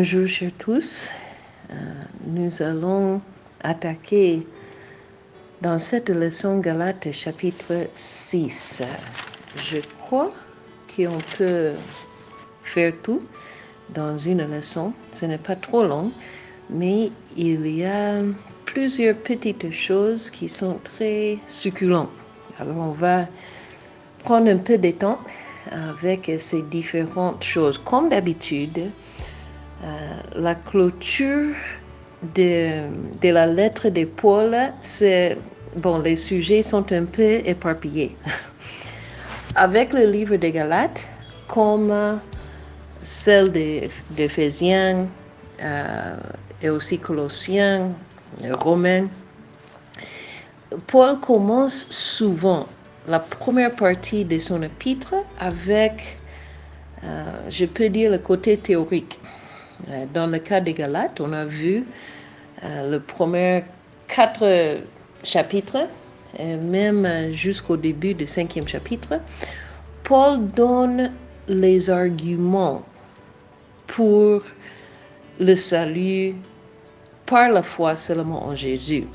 Bonjour chers tous. Nous allons attaquer dans cette leçon Galates chapitre 6. Je crois qu'on peut faire tout dans une leçon. Ce n'est pas trop long, mais il y a plusieurs petites choses qui sont très succulentes. Alors on va prendre un peu de temps avec ces différentes choses. Comme d'habitude, la clôture de la lettre de Paul, les sujets sont un peu éparpillés. Avec le livre des Galates, comme celle d'Éphésiens et aussi Colossiens, Romains, Paul commence souvent la première partie de son épître avec, je peux dire, le côté théorique. Dans le cas des Galates, on a vu les premiers 4 chapitres, et même jusqu'au début du 5e chapitre, Paul donne les arguments pour le salut par la foi seulement en Jésus.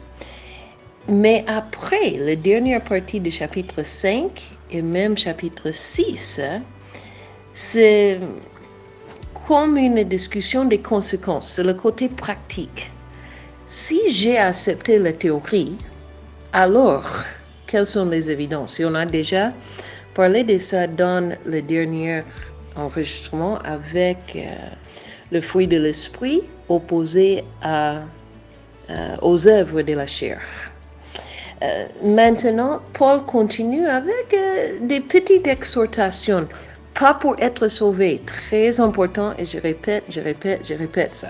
Mais après, la dernière partie du chapitre 5 et même chapitre 6, c'est comme une discussion des conséquences, c'est le côté pratique. Si j'ai accepté la théorie, alors, quelles sont les évidences? Et on a déjà parlé de ça dans le dernier enregistrement avec le fruit de l'esprit opposé aux œuvres de la chair. Maintenant, Paul continue avec des petites exhortations. Pas pour être sauvé, très important, et je répète ça.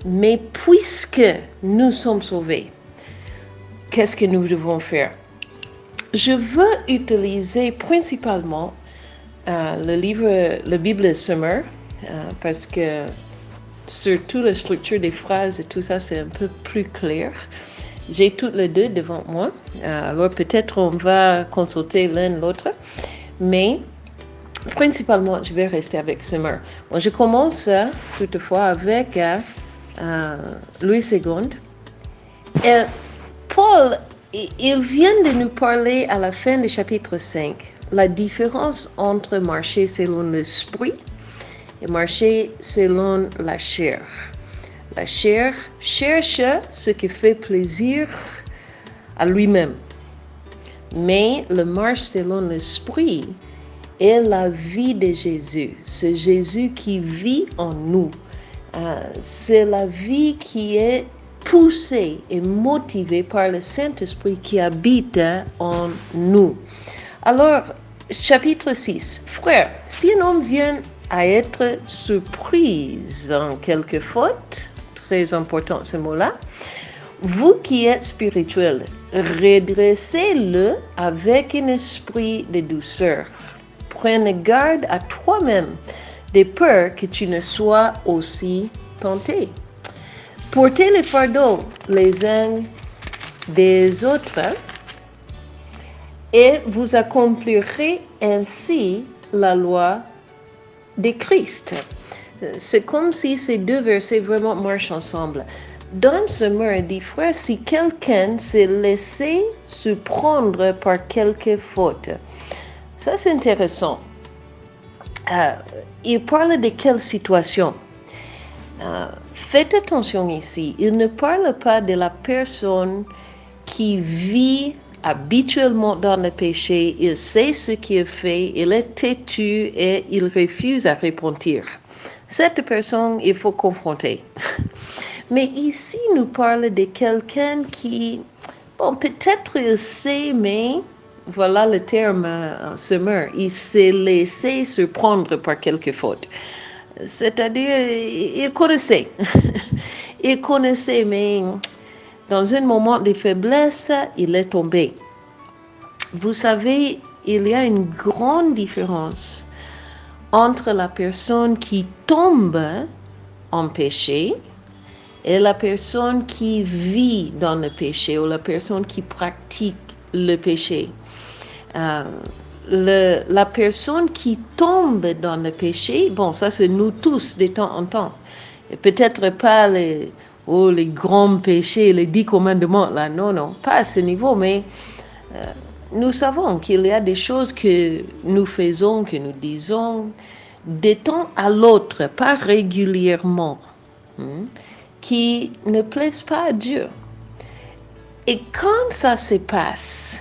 Mais puisque nous sommes sauvés, qu'est-ce que nous devons faire? Je veux utiliser principalement le Bible Summer, parce que surtout la structure des phrases et tout ça, c'est un peu plus clair. J'ai toutes les deux devant moi, alors peut-être on va consulter l'un l'autre, mais principalement, je vais rester avec Summer. Bon, je commence toutefois avec Louis II. Et Paul, il vient de nous parler à la fin du chapitre 5, la différence entre marcher selon l'esprit et marcher selon la chair. La chair cherche ce qui fait plaisir à lui-même. Mais le marche selon l'esprit est la vie de Jésus. C'est Jésus qui vit en nous. C'est la vie qui est poussée et motivée par le Saint-Esprit qui habite en nous. Alors, chapitre 6. Frères, si un homme vient à être surpris en quelque faute, très important ce mot-là, vous qui êtes spirituels, redressez-le avec un esprit de douceur. Prenne garde à toi-même, de peur que tu ne sois aussi tenté. Portez les fardeaux les uns des autres et vous accomplirez ainsi la loi de Christ. C'est comme si ces deux versets vraiment marchent ensemble. Dans ce mot, dit frère, si quelqu'un s'est laissé surprendre par quelque faute. Ça, c'est intéressant. Il parle de quelle situation? Faites attention ici. Il ne parle pas de la personne qui vit habituellement dans le péché. Il sait ce qu'il fait, il est têtu et il refuse à repentir. Cette personne, il faut confronter. Mais ici, nous parle de quelqu'un qui, peut-être il sait, mais voilà le terme Summer, il s'est laissé surprendre par quelque faute. C'est-à-dire, il connaissait. Il connaissait, mais dans un moment de faiblesse, il est tombé. Vous savez, il y a une grande différence entre la personne qui tombe en péché et la personne qui vit dans le péché ou la personne qui pratique le péché. La personne qui tombe dans le péché, ça c'est nous tous de temps en temps. Et peut-être pas les grands péchés, les 10 commandements, là, non, pas à ce niveau, mais nous savons qu'il y a des choses que nous faisons, que nous disons, de temps à l'autre, pas régulièrement, qui ne plaisent pas à Dieu. Et quand ça se passe,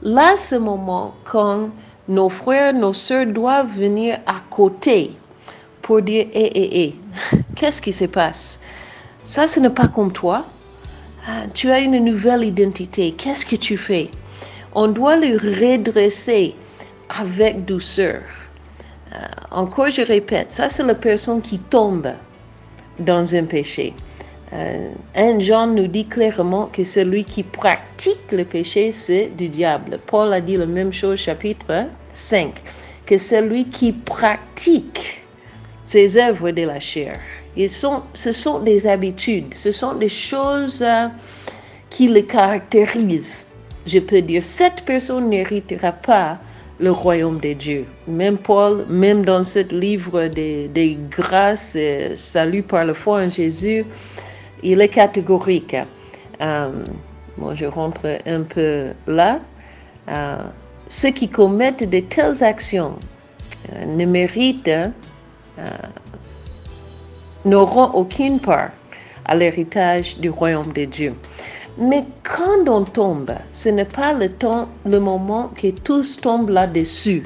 là, ce moment, quand nos frères, nos sœurs doivent venir à côté pour dire, qu'est-ce qui se passe? Ça, ce n'est pas comme toi. Tu as une nouvelle identité. Qu'est-ce que tu fais? On doit le redresser avec douceur. Encore, je répète, ça, c'est la personne qui tombe dans un péché. 1 Jean nous dit clairement que celui qui pratique le péché, c'est du diable. Paul a dit la même chose, chapitre 5, que celui qui pratique ces œuvres de la chair. Ce sont des habitudes, ce sont des choses qui le caractérisent. Je peux dire, cette personne n'héritera pas le royaume de Dieu. Même Paul, même dans ce livre des grâces, salut par la foi en Jésus, il est catégorique. Je rentre un peu là. Ceux qui commettent de telles actions ne méritent, n'auront aucune part à l'héritage du royaume de Dieu. Mais quand on tombe, ce n'est pas le moment que tous tombent là-dessus.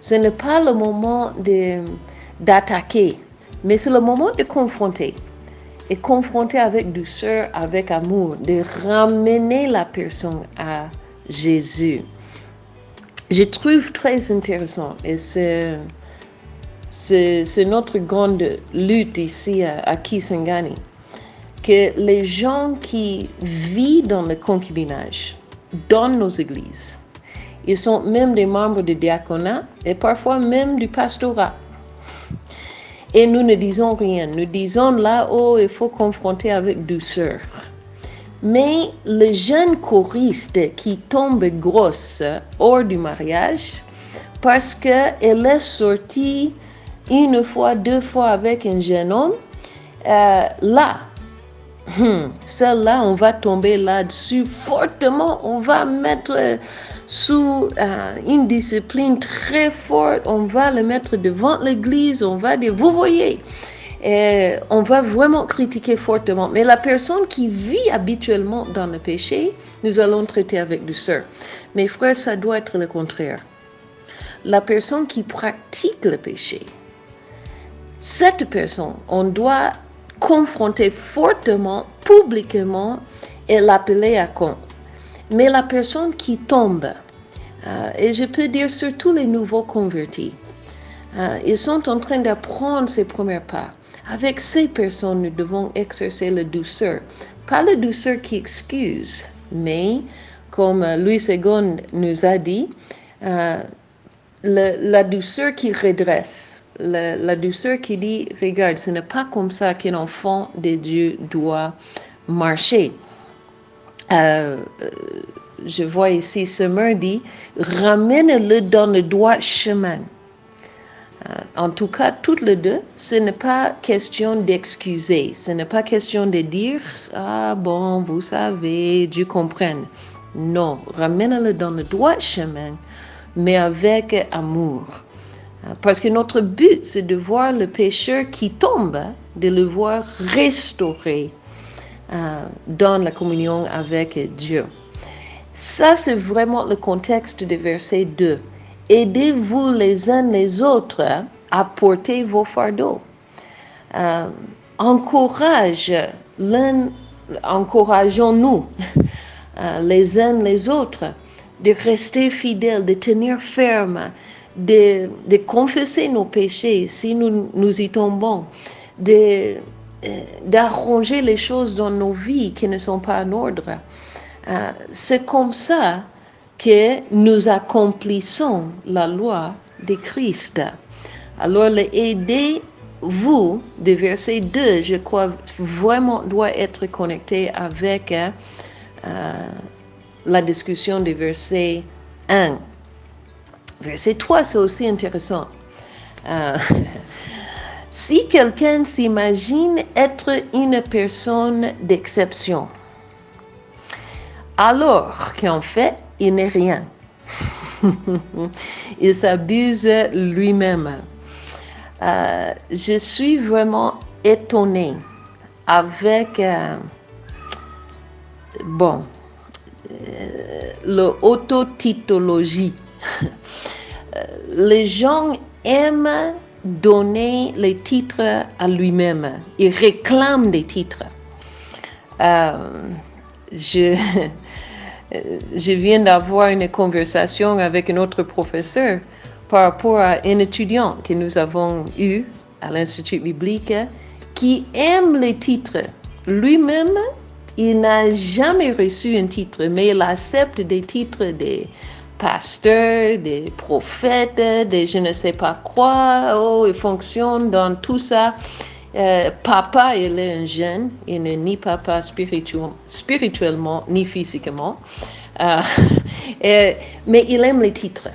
Ce n'est pas le moment d'attaquer, mais c'est le moment de confronter. Et confronter avec douceur, avec amour, de ramener la personne à Jésus. Je trouve très intéressant, et c'est notre grande lutte ici à Kisangani, que les gens qui vivent dans le concubinage, dans nos églises, ils sont même des membres du diaconat et parfois même du pastorat. Et nous ne disons rien. Nous disons là, il faut confronter avec douceur. Mais les jeunes choristes qui tombent grosses hors du mariage, parce qu'elle est sortie une fois, 2 fois avec un jeune homme, celle-là, on va tomber là-dessus fortement. On va mettre sous une discipline très forte. On va le mettre devant l'église. On va dire, vous voyez, on va vraiment critiquer fortement. Mais la personne qui vit habituellement dans le péché, nous allons traiter avec douceur. Mes frères, ça doit être le contraire. La personne qui pratique le péché, cette personne, on doit confronter fortement, publiquement, et l'appeler à compte. Mais la personne qui tombe, et je peux dire surtout les nouveaux convertis, ils sont en train d'apprendre ces premiers pas. Avec ces personnes, nous devons exercer la douceur. Pas la douceur qui excuse, mais comme Louis II nous a dit, la douceur qui redresse. La douceur qui dit, regarde, ce n'est pas comme ça qu'un enfant de Dieu doit marcher. Je vois ici, Summer dit, ramène-le dans le droit chemin. En tout cas, toutes les deux, ce n'est pas question d'excuser. Ce n'est pas question de dire, bon, vous savez, Dieu comprenne. Non, ramène-le dans le droit chemin, mais avec amour. Parce que notre but, c'est de voir le pécheur qui tombe, de le voir restauré dans la communion avec Dieu. Ça, c'est vraiment le contexte du verset 2. Aidez-vous les uns les autres à porter vos fardeaux. Encourageons-nous les uns les autres de rester fidèles, de tenir ferme, de confesser nos péchés si nous y tombons, d'arranger les choses dans nos vies qui ne sont pas en ordre. C'est comme ça que nous accomplissons la loi de Christ. Alors, aidez-vous, de verset 2, je crois vraiment doit être connecté avec la discussion du verset 1. Verset 3, c'est aussi intéressant. Si quelqu'un s'imagine être une personne d'exception, alors qu'en fait, il n'est rien. Il s'abuse lui-même. Je suis vraiment étonnée avec l'autotitologie. Les gens aiment donner les titres à lui-même. Ils réclament des titres. Je viens d'avoir une conversation avec un autre professeur par rapport à un étudiant que nous avons eu à l'Institut biblique qui aime les titres. Lui-même, il n'a jamais reçu un titre, mais il accepte des titres des pasteurs, des prophètes, des je ne sais pas quoi. Oh, il fonctionne dans tout ça. Papa, il est un jeune, il n'est ni papa spirituellement ni physiquement, mais il aime les titres.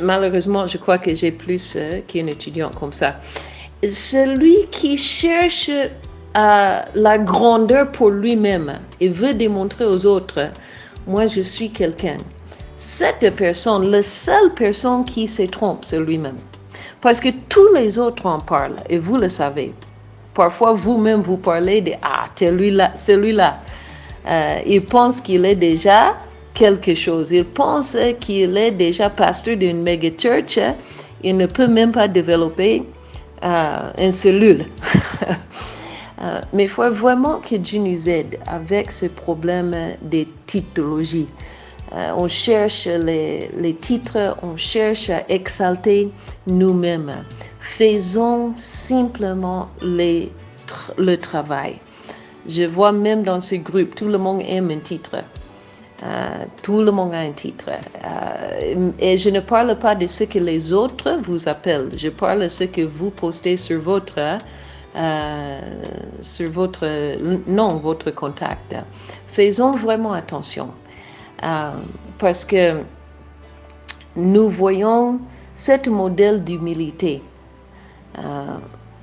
Malheureusement, je crois que j'ai plus qu'un étudiant comme ça. Celui qui cherche la grandeur pour lui-même et veut démontrer aux autres, moi je suis quelqu'un. Cette personne, la seule personne qui se trompe, c'est lui-même. Parce que tous les autres en parlent, et vous le savez. Parfois, vous-même, vous parlez de « Ah, celui-là. Il pense qu'il est déjà quelque chose. Il pense qu'il est déjà pasteur d'une méga church. Il ne peut même pas développer une cellule. Mais il faut vraiment que Dieu nous aide avec ce problème des titologies. On cherche les titres, on cherche à exalter nous-mêmes. Faisons simplement le travail. Je vois même dans ce groupe, tout le monde aime un titre. Tout le monde a un titre. Et je ne parle pas de ce que les autres vous appellent. Je parle de ce que vous postez sur votre contact. Faisons vraiment attention. Parce que nous voyons ce modèle d'humilité.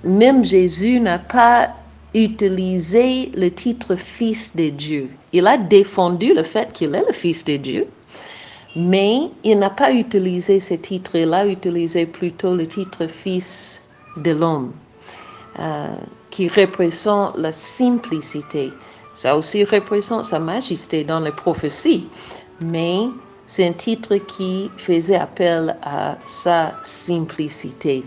Même Jésus n'a pas utilisé le titre Fils de Dieu. Il a défendu le fait qu'il est le Fils de Dieu, mais il n'a pas utilisé ce titre. Il a utilisé plutôt le titre Fils de l'homme, qui représente la simplicité. Ça aussi représente sa majesté dans les prophéties, mais c'est un titre qui faisait appel à sa simplicité.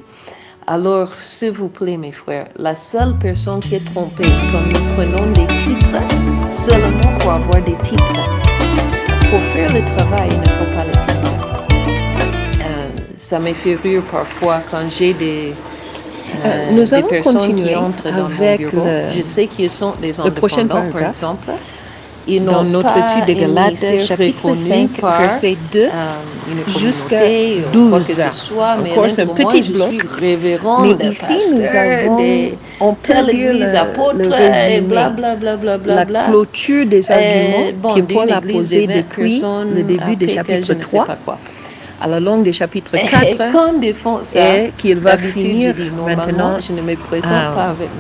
Alors, s'il vous plaît, mes frères, la seule personne qui est trompée quand nous prenons des titres, seulement pour avoir des titres. Pour faire le travail, il ne faut pas les titres. Ça me fait rire parfois quand j'ai des personnes qui entrent dans mon bureau. Je sais qu'ils sont des indépendants, par exemple. Ils dans notre étude de Galates, chapitre 5, verset 2 jusqu'à 12. Encore c'est un petit bloc. Mais ici, nous avons, on peut lire le résumé, la clôture des arguments que Paul a posé depuis le début du chapitre 3. À la longue du chapitre 4, et qu'il va finir maintenant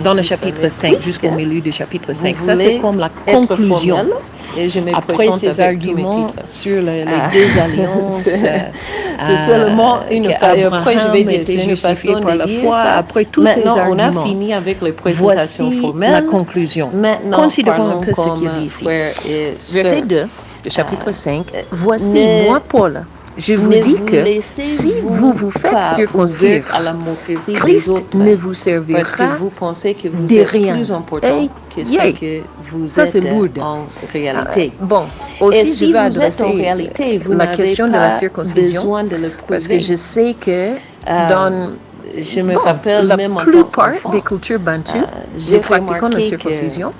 dans le chapitre 5, jusqu'au milieu du chapitre 5. Ça, c'est comme la conclusion. Après ces arguments sur les deux alliances, c'est seulement une après je vais dire, c'est une façon par la foi. Après tous ces arguments, on a fini avec les présentations formelles. La conclusion. Considérons un peu ce qu'il dit ici. Verset 2, du chapitre 5. Voici, moi, Paul, je vous dis que si vous vous faites circoncire, Christ ne vous servira parce que vous pensez que vous de êtes rien. plus important que ce que vous Ça, c'est êtes lourd. en réalité. Bon, Et aussi si je vais vous êtes en adresser réalité, vous la n'avez question de pas la circoncision besoin de le prouver. parce que je sais que dans je me rappelle la même en tant plupart qu'enfant, des cultures bantues, j'ai nous pratiquons la remarqué circoncision.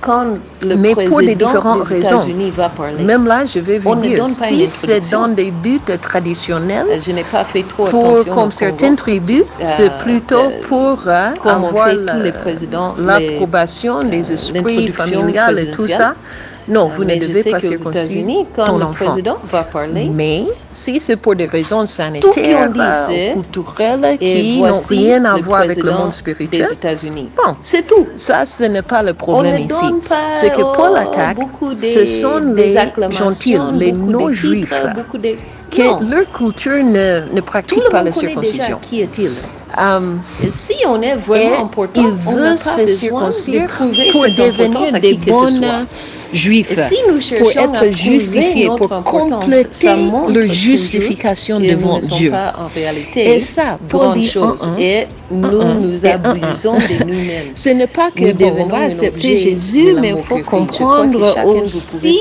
quand le Mais pour des président différentes des raisons. États-Unis va parler, Même là, je vais On vous ne dire, donne pas une si c'est introduction. dans des buts traditionnels, je n'ai pas fait trop pour attention au comme Congo. certaines tribus, c'est plutôt pour comme on avoir fait tous les présidents, l'approbation des esprits l'introduction familiales et tout ça. présidentielle. non, vous ne devez pas circoncire circoncire quand ton le enfant. président va parler, Mais si c'est pour des raisons sanitaires ou culturelles qui n'ont rien à voir avec le monde spirituel, des États-Unis. Bon, C'est tout. ça, ce n'est pas le problème ici. On ne donne pas Ce que Paul attaque, ce sont les gentils, les non-juifs, que leur culture ne pratique pas la circoncision. Qui est-il? Si on est vraiment important, ils veulent se circoncire pour devenir des bonnes juifs, si nous pour cherchons être justifiés, pour compléter leur justification devant Dieu. Pas en réalité, et ça, Paul dit et nous abusons de nous-mêmes. Ce n'est pas que nous devons accepter Jésus, mais il faut comprendre aussi,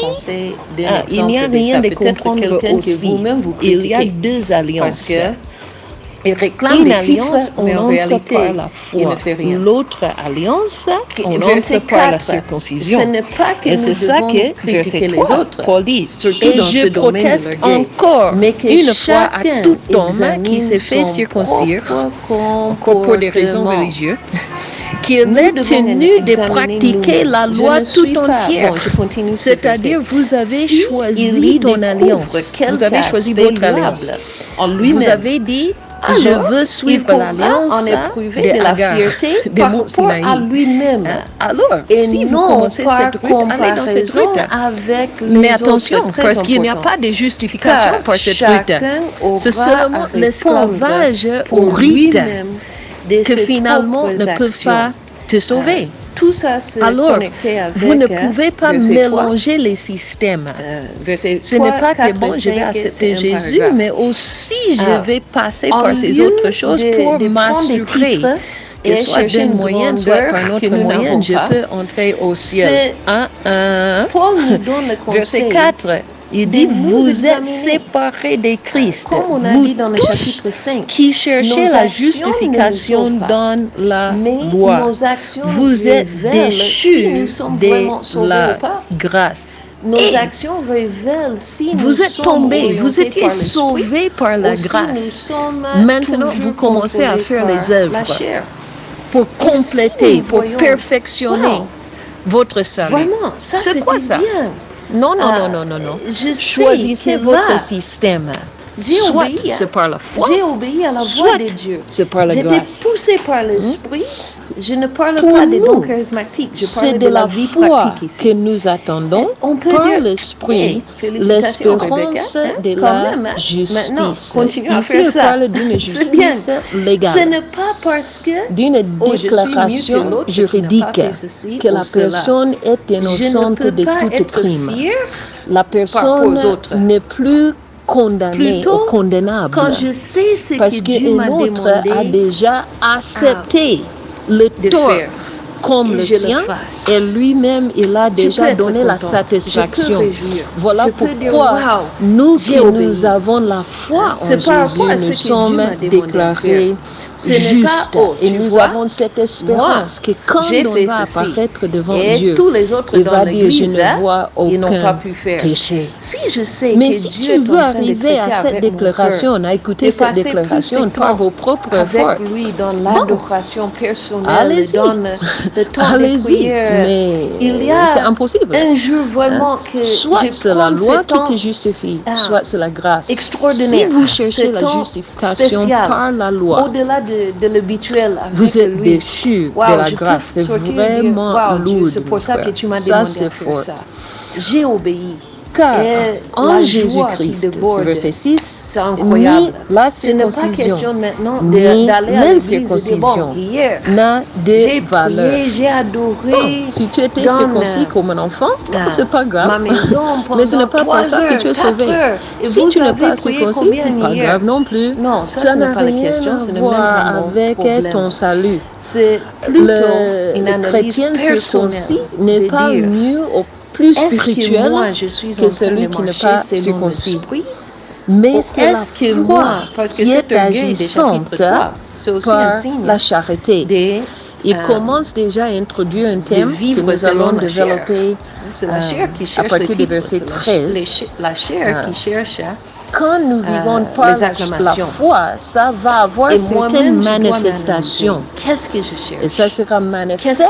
il n'y a rien de comprendre aussi. Il y a deux alliances. Il réclame une alliance, mais en réalité, par la foi. Il ne fait rien. L'autre alliance, on entre par la circoncision. Ce n'est pas que et c'est ça que verset 3, Paul dit. Et je proteste encore une fois à tout homme qui se fait circoncire, encore pour des raisons religieuses, qu'il est tenu de pratiquer la loi tout entière. C'est-à-dire, vous avez choisi ton alliance. Vous avez choisi votre alliance. Vous avez dit, je veux suivre l'alliance de la fierté de par rapport à lui-même. Alors, si vous commencez cette route, allez dans cette route. Mais attention, parce qu'il n'y a pas de justification pour cette route. C'est seulement l'esclavage au rite que finalement ne peut pas te sauver. Tout ça, c'est alors, connecté avec, vous ne pouvez pas mélanger les systèmes. Ce n'est pas que bon, je vais accepter Jésus, mais aussi je vais passer par ces autres choses pour m'assurer que soit d'un moyen, soit par un autre moyen, je peux entrer au ciel. Paul nous donne le conseil. Verset 4. Il dit, vous êtes séparés de Christ. Comme on a dit dans le chapitre 5, qui cherchez la justification dans la loi. Vous êtes déchus de la grâce. Nos actions révèlent si vous êtes tombés, vous étiez sauvés par la grâce. Maintenant, vous commencez à faire les œuvres pour compléter, pour perfectionner votre salut. Vraiment, ça c'est quoi ça? Bien. Non. Choisissez votre système. Soit c'est par la foi, j'ai obéi à la voix de Dieu. C'est par la grâce. J'étais poussé par l'esprit. Je ne parle pas des dons charismatiques. C'est de la vie pratique que nous attendons par l'esprit, l'espérance de la justice. Continue à Ici, faire on parle d'une justice légale. Ce n'est pas parce que d'une déclaration juridique que la personne est innocente de tout crime. La personne n'est plus condamné ou condamnable. Quand je sais ce parce que Dieu m'a demandé, a déjà accepté le tort comme le sien et lui-même il a déjà donné la satisfaction. Voilà pourquoi nous qui nous avons la foi en Jésus, nous sommes déclarés justes et nous avons cette espérance que quand on va apparaître devant Dieu, tous les autres il va dire je ne vois aucun péché. Si je sais mais si tu veux arriver à cette déclaration, à écouter cette déclaration par vos propres forces, lui dans l'adoration personnelle, dans le temps de prière, mais il y a c'est impossible. Un jour vraiment que soit c'est la loi qui te justifie, soit c'est la grâce. Extraordinaire. Si vous cherchez la justification par la loi, au-delà de l'habituel, vous êtes déchus de la grâce. C'est vraiment lourd. C'est pour ça que tu m'as demandé de faire ça. J'ai obéi. Car en Jésus-Christ, verset 6, c'est incroyable. Ni la ce n'est pas circoncision, question maintenant ni d'aller à l'incirconcision n'a de valeur. J'ai adoré. Si tu étais circoncis comme un enfant, c'est pas grave. Ma maison mais ce n'est pas pour ça que tu es sauvé. Si tu n'es pas circoncis, c'est pas grave non plus. Non, ça n'a pas la question. Ça n'a rien à voir avec ton salut. C'est plutôt le chrétien circoncis n'est pas mieux au plus spirituel que celui qui n'est pas circoncis. Mais c'est la foi qui est agissante par la charité. Il commence déjà à introduire un thème que nous allons développer c'est la chair qui cherche à partir du verset 13. La chair qui cherche quand nous vivons par la foi, ça va avoir certaines manifestations. Qu'est-ce que je cherche? Et ça sera manifesté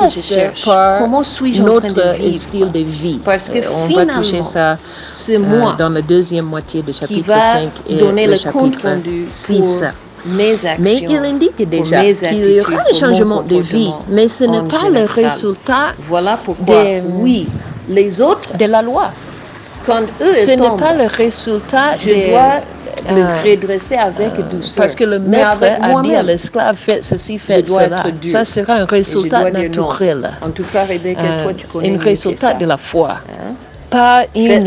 par notre style de vie. Parce que on va toucher ça c'est moi dans la deuxième moitié du chapitre 5 et donner le chapitre 6. Mes actions, mais il indique déjà qu'il y aura un changement de vie, mais ce n'est pas le résultat les autres de la loi. Quand eux ce n'est pas le résultat je dois le redresser avec douceur. Parce que le maître a dit à l'esclave, faites ceci, faites cela. Ça sera un résultat naturel. En tout cas, Rebecca, toi, tu connais un résultat de la foi. Pas une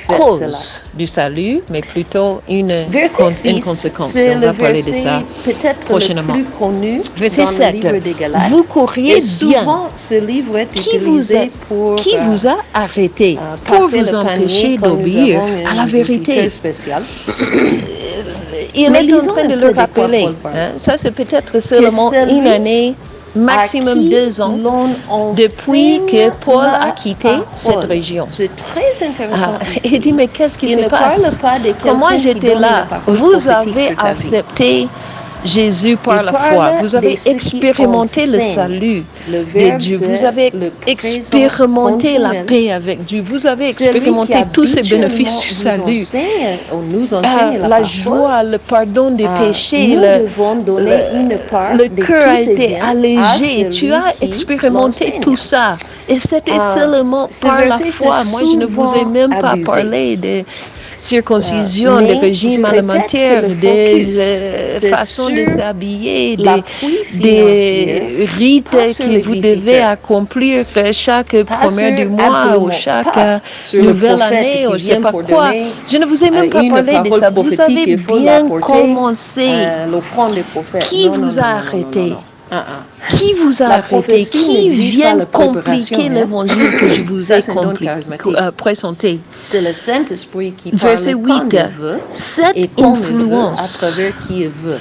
cause du salut, mais plutôt une conséquence. On va parler de ça prochainement. Le plus connu verset dans 7. Le livre des Galates. Vous courriez bien. Ce livre est utilisé qui vous a arrêté pour vous empêcher d'obéir à la vérité. Il est en train de le rappeler. Ça, c'est peut-être seulement une année. Maximum 2 ans depuis que Paul a quitté cette région. C'est très intéressant. Il dit, mais qu'est-ce qui se passe? Comment j'étais là? Vous avez accepté Jésus par la foi. Vous avez expérimenté le salut de Dieu. Vous avez expérimenté la paix avec Dieu. Vous avez expérimenté tous ces bénéfices du salut. La joie, le pardon des péchés, le cœur a été allégé. Tu as expérimenté tout ça. Et c'était seulement par la foi. Moi, je ne vous ai même pas parlé de circoncision, des régimes alimentaires, des façons de s'habiller, des rites que vous devez accomplir chaque premier du mois ou chaque nouvelle année ou je ne sais pas quoi. Je ne vous ai même pas parlé de ça. Vous avez bien commencé. Qui vous a arrêté? Qui vous a arrêté? Qui vient compliquer l'évangile que je vous ai présenté? C'est le Saint-Esprit qui parle Verset 8. Cette influence à travers qui il veut.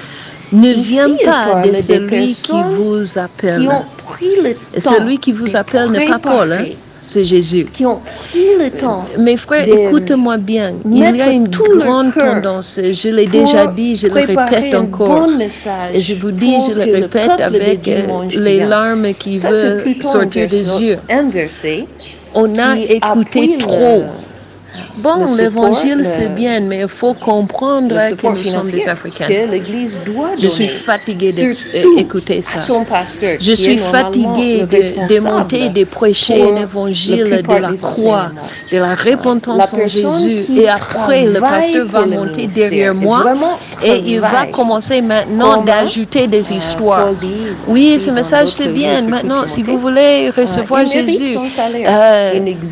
Ne vient pas de celui qui vous appelle. Qui ont pris le temps. Celui qui vous appelle n'est pas Paul, hein? C'est Jésus. Qui ont pris le temps. Mes frères, écoutez-moi bien. Il y a une grande tendance. Je l'ai déjà dit, je le répète encore. Et je vous dis, je le répète avec les larmes qui veulent sortir des yeux. On a écouté trop. Bon, l'évangile c'est bien, mais il faut comprendre que nous sommes des Africains. Je suis fatiguée d'écouter ça. Je suis fatiguée de monter, de prêcher l'évangile de la croix, de la repentance en Jésus. Et après, le pasteur va monter derrière moi et il va commencer maintenant d'ajouter des histoires. Oui, ce message c'est bien. Maintenant, si vous voulez recevoir Jésus,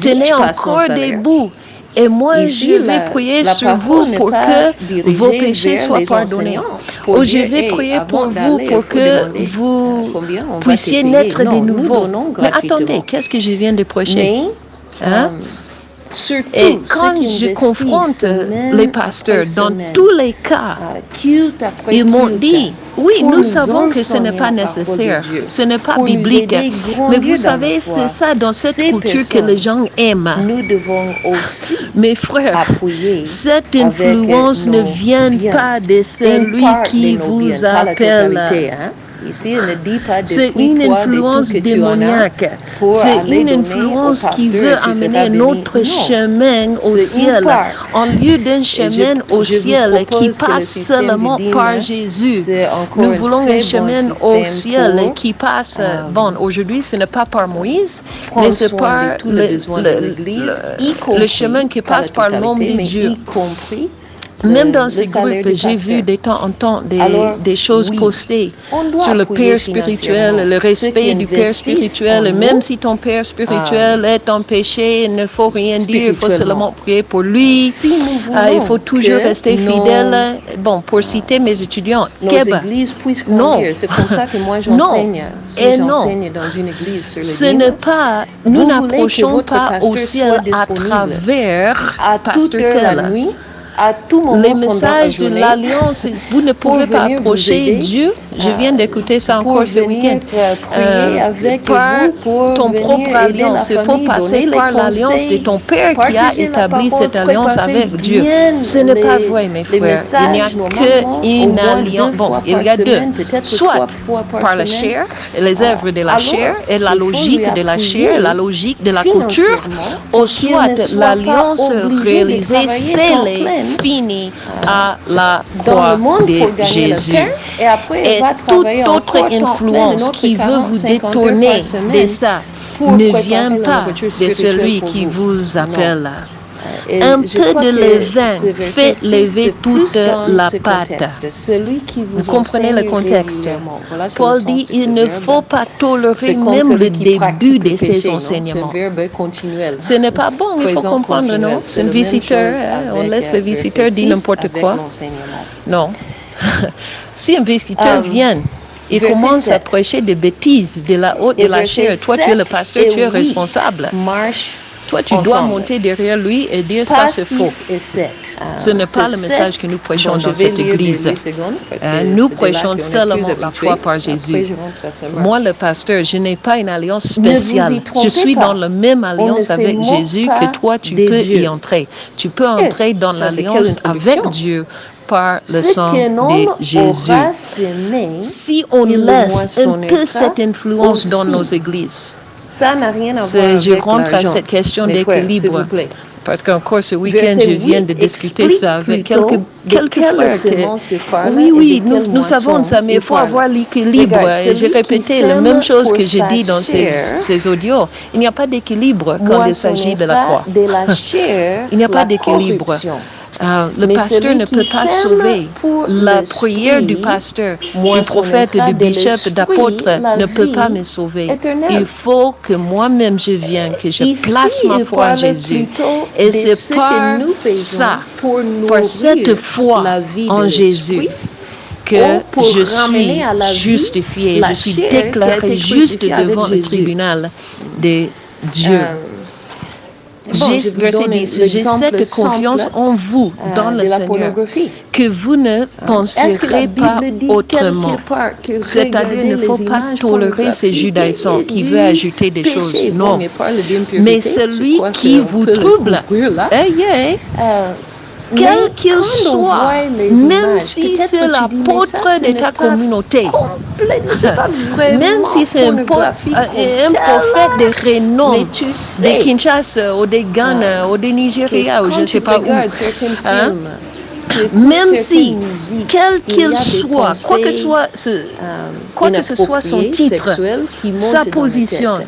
tenez encore debout. Et moi, je vais prier sur vous pour que vos péchés soient pardonnés. Ou je vais prier pour vous pour que vous puissiez naître de nouveau. Mais attendez, qu'est-ce que je viens de prêcher? Et quand je confronte les pasteurs, dans tous les cas, ils m'ont dit, oui, nous savons que ce n'est pas nécessaire, ce n'est pas biblique, mais vous savez, c'est ça dans cette culture que les gens aiment. Nous devons aussi mes frères, cette influence ne vient pas de celui qui vous appelle. Ici, on ne dit pas c'est une influence démoniaque. C'est une influence qui veut amener notre chemin au ciel. En lieu d'un chemin au ciel qui passe seulement par Jésus, nous voulons un chemin au ciel qui passe. Bon, aujourd'hui, ce n'est pas par Moïse, mais c'est par le chemin qui passe par l'homme de Dieu. Même dans ces groupes, j'ai vu de temps en temps des choses postées sur le père spirituel, le respect du père spirituel. Même si ton père spirituel est en péché, il ne faut rien dire, il faut seulement prier pour lui. Il faut toujours rester fidèle. Bon, pour citer mes étudiants, non, c'est comme ça que moi j'enseigne. J'enseigne dans une église sur ce n'est pas, nous n'approchons pas au ciel à travers pasteur tel. à tout moment les messages de l'alliance, vous ne pouvez pas approcher Dieu. Je viens d'écouter ça encore ce week-end. Par ton propre alliance, il faut passer par l'alliance de ton Père qui a établi cette alliance avec Dieu. Ce n'est pas vrai, mes frères. Il n'y a qu'une alliance. Bon, il y a deux. Soit par la chair, les œuvres de la chair et la logique de la chair, la logique de la couture, ou soit l'alliance réalisée, scellée, finie à la croix de Jésus. Et toute autre influence qui veut vous détourner de ça ne vient pas de celui qui vous appelle. Un peu de levain fait lever toute la pâte. Vous comprenez le contexte. Paul dit il ne faut pas tolérer même le début de ces enseignements. Ce n'est pas bon, il faut comprendre, non? C'est un visiteur, on laisse le visiteur dire n'importe quoi. Non. Si un visiteur vient et commence à prêcher des bêtises de la haute de la chair, toi tu es le pasteur, tu es responsable. Toi, tu dois monter derrière lui et dire ça, c'est faux. Ce n'est pas le message que nous prêchons dans cette église. Nous prêchons seulement la foi par Jésus. Moi, le pasteur, je n'ai pas une alliance spéciale. Je suis dans la même alliance avec Jésus que toi, tu peux y entrer. Tu peux entrer dans l'alliance avec Dieu par le sang de Jésus. Si on laisse un peu cette influence dans nos églises, ça n'a rien à voir avec je rentre à cette question d'équilibre. Parce qu'encore ce week-end, je viens de discuter ça avec quelques frères. Oui, nous savons ça, mais il faut avoir l'équilibre. Et j'ai répété la même chose que je dis dans ces audios. Il n'y a pas d'équilibre quand il s'agit de la croix. Il n'y a pas d'équilibre. Le pasteur ne peut pas sauver. La prière du pasteur, du prophète, du bishop, d'apôtre ne peut pas me sauver. Il faut que moi-même je vienne, que je place ma foi en Jésus. Et c'est par ça, par cette foi en Jésus, que je suis justifié, je suis déclaré juste devant le tribunal de Dieu. J'ai cette confiance en vous, dans le Seigneur, que vous ne penserez pas autrement. C'est-à-dire, il ne faut pas tolérer ce judaïsant qui veut ajouter des choses. Non. Mais celui qui vous trouble, quel qu'il soit, même si c'est l'apôtre de ta communauté, même si c'est un prophète de renom de Kinshasa ou de Ghana ou de Nigeria ou je ne sais pas où, même si, quel qu'il soit, quoi que ce soit son titre, sa position,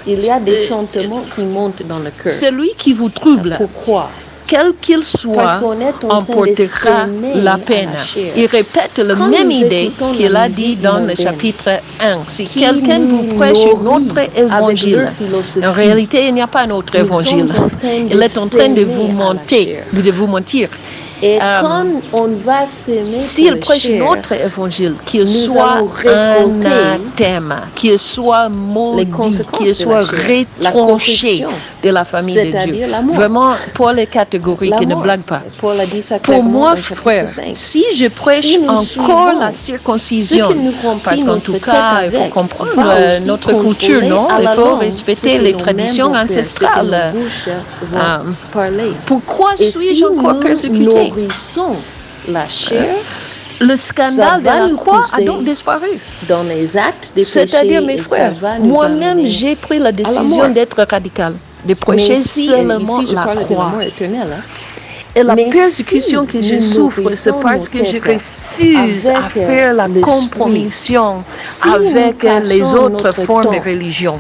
il y a des sentiments qui montent dans le cœur. Celui qui vous trouble, pourquoi? Quel qu'il soit, emportera la peine. Il répète la même idée qu'il a dit dans le chapitre 1. Si quelqu'un vous prêche un autre évangile, en réalité, il n'y a pas un autre évangile. Il est en train de vous mentir. Et quand on va s'aimer, s'il prêche un autre évangile, qu'il soit anathème, qu'il soit maudit, qu'il soit retranché de la famille de Dieu. Vraiment, pour les catégories qui ne blaguent pas. Pour moi, frère, si je prêche encore la circoncision, parce qu'en tout cas, il faut comprendre notre culture, non? Il faut respecter les traditions ancestrales. Pourquoi suis-je encore persécuté? La chair, le scandale de la croix a donc disparu. Dans les actes de c'est-à-dire, mes frères, moi-même, j'ai pris la décision d'être radical, de prêcher seulement la croix. Et la persécution que je souffre, c'est parce que je refuse à faire la compromission avec les autres formes de religion.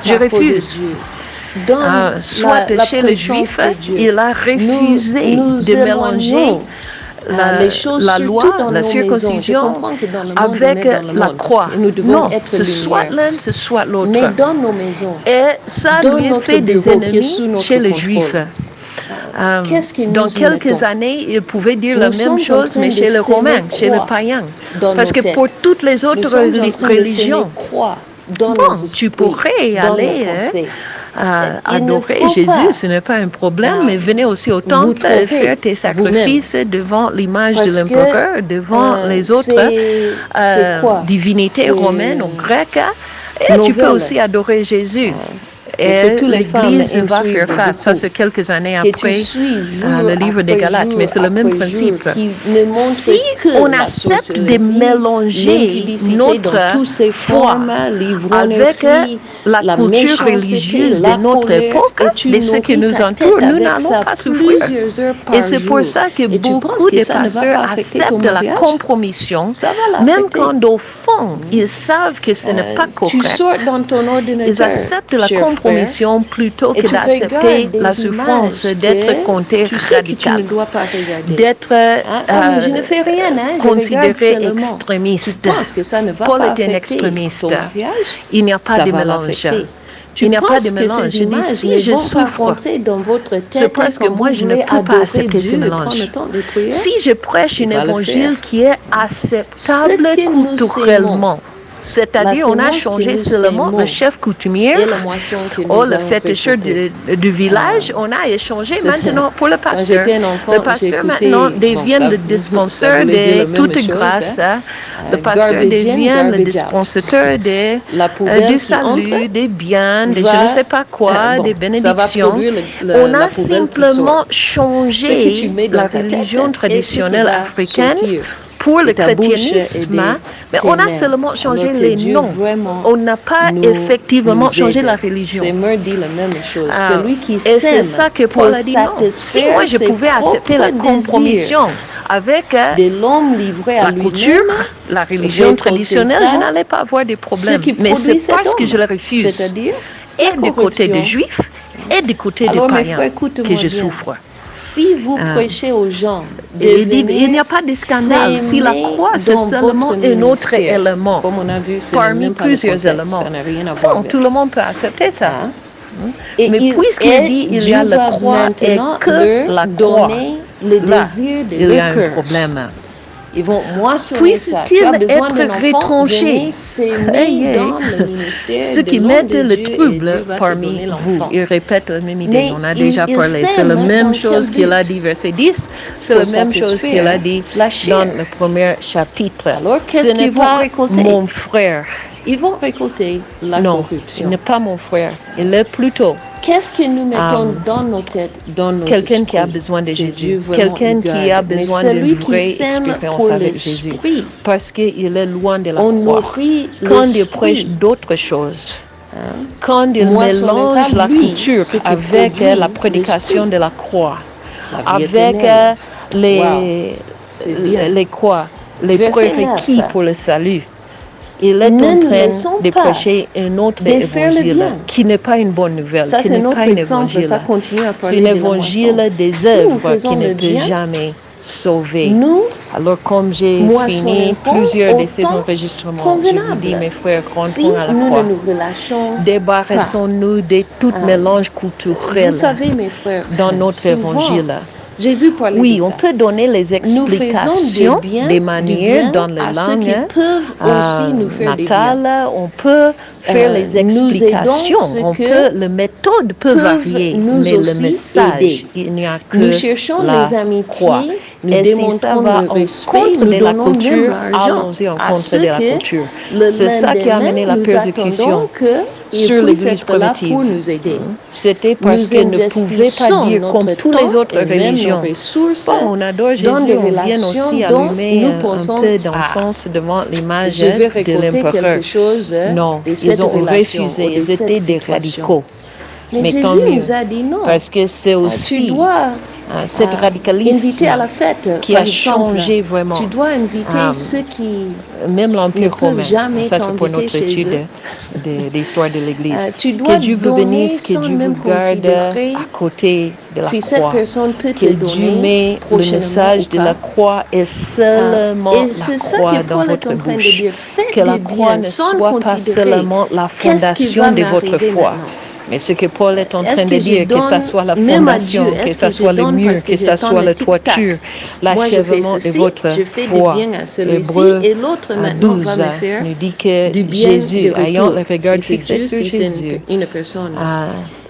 Je refuse. Soit chez les Juifs, il a refusé de mélanger la loi, la circoncision avec la croix. Non, c'est soit l'un, c'est soit l'autre. Mais dans nos maisons, et ça lui fait des ennemis chez les Juifs. Dans quelques années, ils pouvaient dire la même chose, mais chez les Romains, chez les païens. Parce que pour toutes les autres religions, tu pourrais aller adorer Jésus, ce n'est pas un problème, mais venez aussi au temple faire tes sacrifices devant l'image de l'empereur, devant les autres divinités romaines ou grecques, et tu peux aussi adorer Jésus. Et l'Église va faire face. Ça, c'est quelques années après le livre des Galates, mais c'est le même principe. Si on accepte de mélanger notre foi avec la culture religieuse de notre époque, de ce qui nous entoure, nous n'allons pas souffrir. Et c'est pour ça que beaucoup de pasteurs acceptent la compromission, même quand au fond, ils savent que ce n'est pas correct. Ils acceptent la compromission plutôt que d'accepter la souffrance, d'être compté radical, d'être considéré extrémiste. Paul est un extrémiste. Il n'y a pas de mélange. Il n'y a pas de mélange. Je dis, si je souffre, c'est parce que moi, je ne peux pas accepter ce mélange. Si je prêche un évangile qui est acceptable culturellement, c'est-à-dire, on a changé seulement le chef coutumier ou le féticheur du village. On a échangé maintenant pour le pasteur. Le pasteur maintenant devient le dispensateur de toute grâce. Le pasteur devient le dispensateur du salut, des biens, de je ne sais pas quoi, des bénédictions. On a simplement changé la religion traditionnelle africaine pour le chrétianisme, mais on a seulement changé les noms. On n'a pas effectivement changé la religion. Et c'est ça que Paul a dit non. Si moi je pouvais accepter la compromission avec la coutume, la religion traditionnelle, je n'allais pas avoir de problème. Mais c'est parce que je le refuse. Et du côté des Juifs et du côté des païens que je souffre. Si vous prêchez aux gens, il n'y a pas de scandale. Si la croix, c'est seulement un autre élément, parmi plusieurs éléments, tout le monde peut accepter ça. Mais puisqu'il dit il y a la croix et que la croix, là, il y a un problème. Ils vont puisse-t-il être retranché? Ce qui met le trouble parmi vous. Il répète la même idée. On a déjà parlé. C'est la même chose qu'il a dit verset 10. C'est la même chose qu'il a dit dans le premier chapitre. Alors, qu'est-ce qu'ils vont récolter? Mon frère. Ils vont récolter la corruption. Il n'est pas mon frère. Il est plutôt. Qu'est-ce que nous mettons dans nos têtes, dans nos quelqu'un qui a besoin de Jésus, quelqu'un qui a besoin d'une vraie expérience avec Jésus, parce qu'il est loin de la croix. Quand il prêche d'autres choses, quand il mélange la culture avec la prédication de la croix, avec les prérequis pour le salut, il est en train de prêcher un autre évangile qui n'est pas une bonne nouvelle, qui n'est pas un évangile. C'est un évangile des œuvres qui ne peut jamais sauver. Alors, comme j'ai fini plusieurs de ces enregistrements, je vous dis, mes frères, rentrons à la croix. Débarrassons-nous de tout mélange culturel dans notre évangile. Jésus parlait oui, on peut donner les explications des manières dans les langues natales. On peut faire les explications. Les méthodes peuvent varier, mais le message, il n'y a que nous cherchons la les amitiés, croix. nous et démontrons le respect, nous de la donnons culture, même l'argent allons-y en à contre ceux de la que culture. le C'est ça qui a amené la lendemain, persécution sur l'Église primitive. pour nous aider. C'était parce qu'elle ne pouvait pas dire comme toutes les autres religions. Bon, on adore Jésus, on vient aussi allumer un peu d'encens devant l'image de l'empereur. Non, ils ont refusé, ils étaient des radicaux. Mais tant Jésus mieux, nous a dit non. parce que c'est aussi cet radicalisme inviter à la fête, qui a changé vraiment. Tu dois inviter ceux qui même l'Empire romain. jamais Ça, c'est pour notre t'inviter chez étude de l'histoire de l'Église. tu dois Que Dieu vous donner bénisse, que sans Dieu même vous garde considérer à côté de la si cette croix. personne peut te Que Dieu donner met le prochainement message ou de pas. la croix et seulement Et c'est ça la croix que dans Paul est votre en train de bouche. dire. Faites Que la du croix bien ne sans soit pas considérer seulement la qu'est-ce qui fondation va de votre m'arriver foi. maintenant. Mais ce que Paul est en train de dire, que ce soit la fondation, que ce soit le mur, que ce soit la toiture, l'achèvement de votre foi. Hébreux 12 nous dit que Jésus, ayant le regard fixé sur Jésus,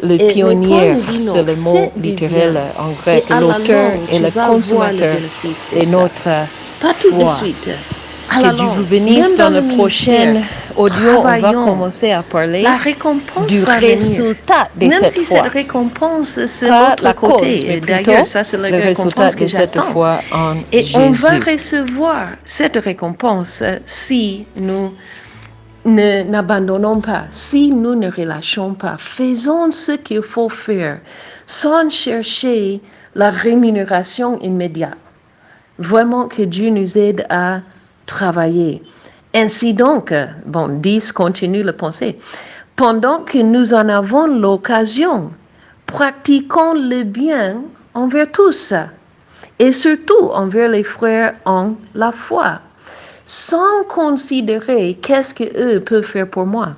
le pionnier, c'est le mot littéral en grec, l'auteur et le consommateur de notre foi. Que Dieu vous bénisse. Dans le prochain audio, on va commencer à parler du résultat de cette foi. Même si cette récompense, c'est l'autre côté. D'ailleurs, ça, c'est la résultat que j'attends. Et on va recevoir cette récompense si nous n'abandonnons pas, si nous ne relâchons pas. Faisons ce qu'il faut faire sans chercher la rémunération immédiate. Vraiment que Dieu nous aide à travailler. Ainsi donc, 10 continue la pensée. Pendant que nous en avons l'occasion, pratiquons le bien envers tous et surtout envers les frères en la foi, sans considérer qu'est-ce qu'eux peuvent faire pour moi.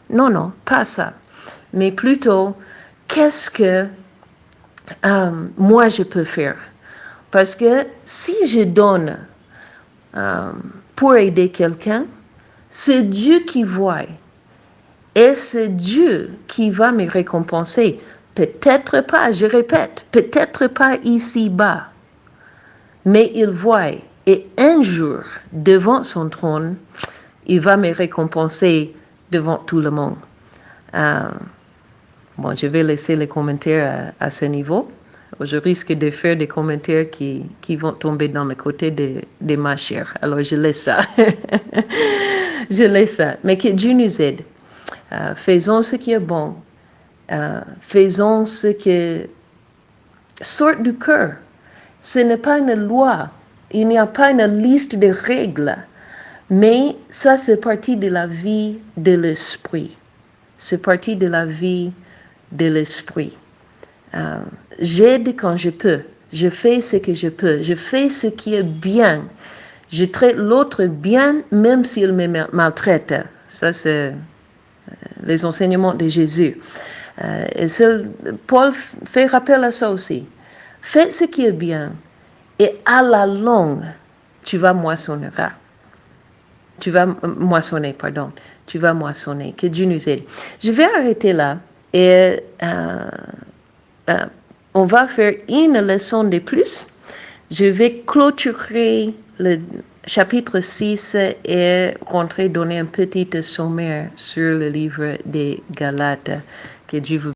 Non, pas ça. Mais plutôt, qu'est-ce que moi je peux faire. Parce que si je donne pour aider quelqu'un, c'est Dieu qui voit. Et c'est Dieu qui va me récompenser. Peut-être pas, je répète, peut-être pas ici-bas. Mais il voit. Et un jour, devant son trône, il va me récompenser devant tout le monde. Je vais laisser les commentaires à ce niveau. Je risque de faire des commentaires qui vont tomber dans le côté de ma chair. Alors, je laisse ça. Je laisse ça. Mais que Dieu nous aide. Faisons ce qui est bon. Faisons ce qui sort du cœur. Ce n'est pas une loi. Il n'y a pas une liste de règles. Mais ça, c'est partie de la vie de l'esprit. C'est partie de la vie de l'esprit. J'aide quand je peux. Je fais ce que je peux. Je fais ce qui est bien. Je traite l'autre bien, même s'il me maltraite. Ça, c'est les enseignements de Jésus. Et Paul fait rappel à ça aussi. Fais ce qui est bien. Et à la longue, tu vas moissonner. Tu vas moissonner. Que Dieu nous aide. Je vais arrêter là. Et on va faire une leçon de plus. Je vais clôturer le chapitre 6 et donner un petit sommaire sur le livre des Galates. Que Dieu vous